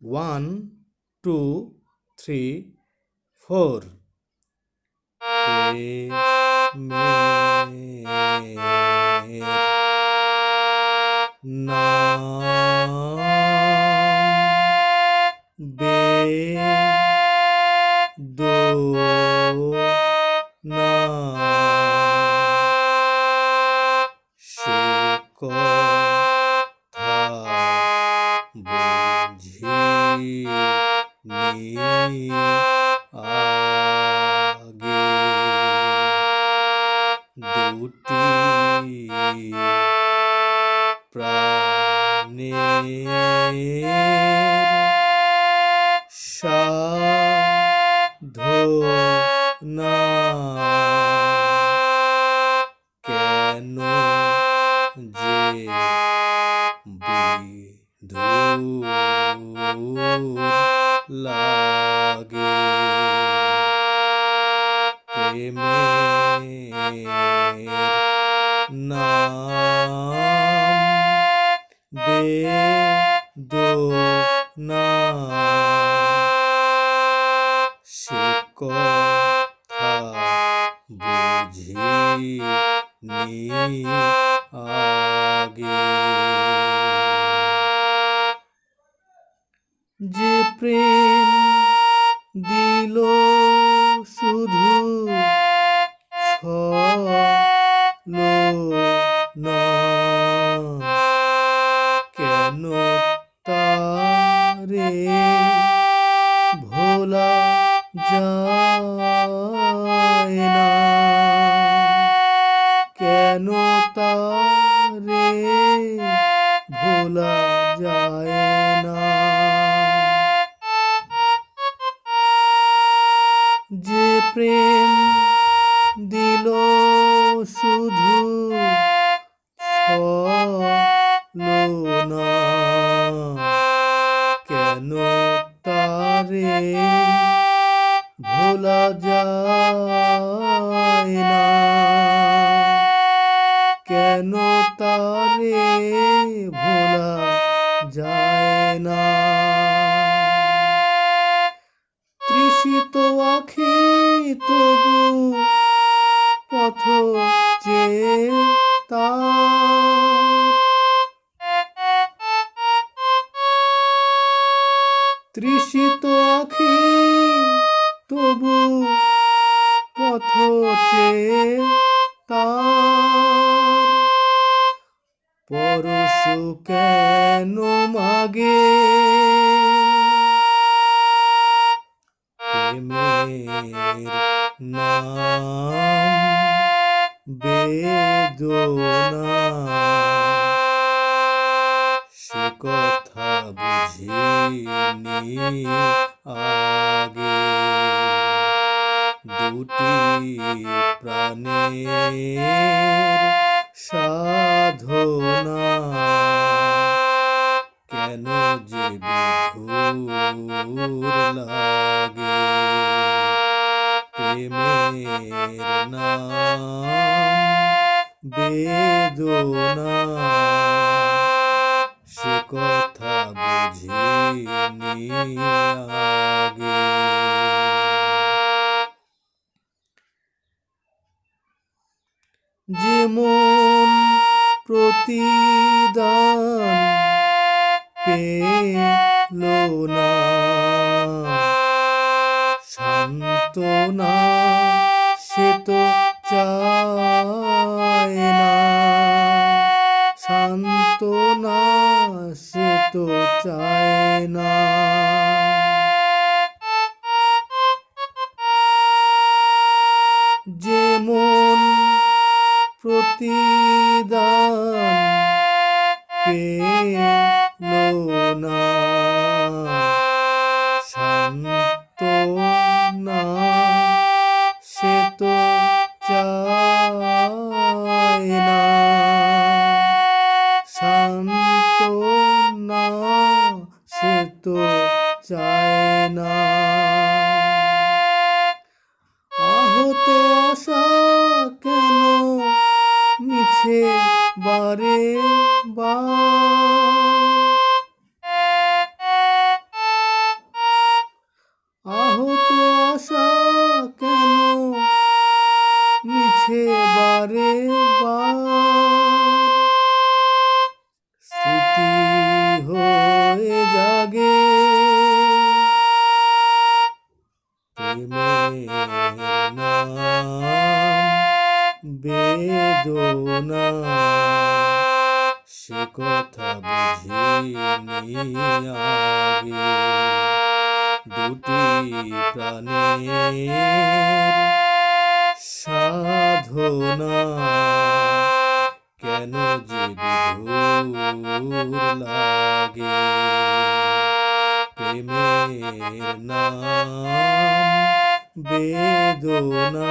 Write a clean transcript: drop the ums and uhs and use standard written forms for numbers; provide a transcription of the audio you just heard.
1 2 3 4 প্রেমের নাম বেদনা সে কথা বুঝিনি আগে দুটি প্রাণের সাধনা কেন যে বিধুর লাগে প্রেমের নাম বেদনা সে কথা বুঝিনি আগে যে প্রেম দিল শুধু ছলনা কেন তারে ভোলা যায় না কেন তারে ভোলা যায় না যে প্রেম দিল শুধু ছলনা কেন তারে ভোলা যায় না কেন তারে ভোলা যায় না তৃষিত আখি তবু পথ চেয়ে তৃষিত আখি তবু পথ চেয়ে পরশ কেন মাগে প্রেমের নাম বেদনা সে কথা বুঝিনি আগে দুটি প্রাণের সাধনা কেন যে বিধুর লাগে প্রেমের নাম বেদনা সে কথা বুঝিনি আগে যেমন প্রতিদান পেল না সান্ত্বনা সে তো চায় না সান্ত্বনা সে তো চায় না যেমন প্রতিদান পেল না সান্ত্বনা সে তো চায় না সান্ত্বনা সে তো চায় না আহত আশা কেন মিছে বারে বার আগে দুটি প্রাণের সাধনা কেন যে বিধুর লাগে প্রেমের নাম বেদনা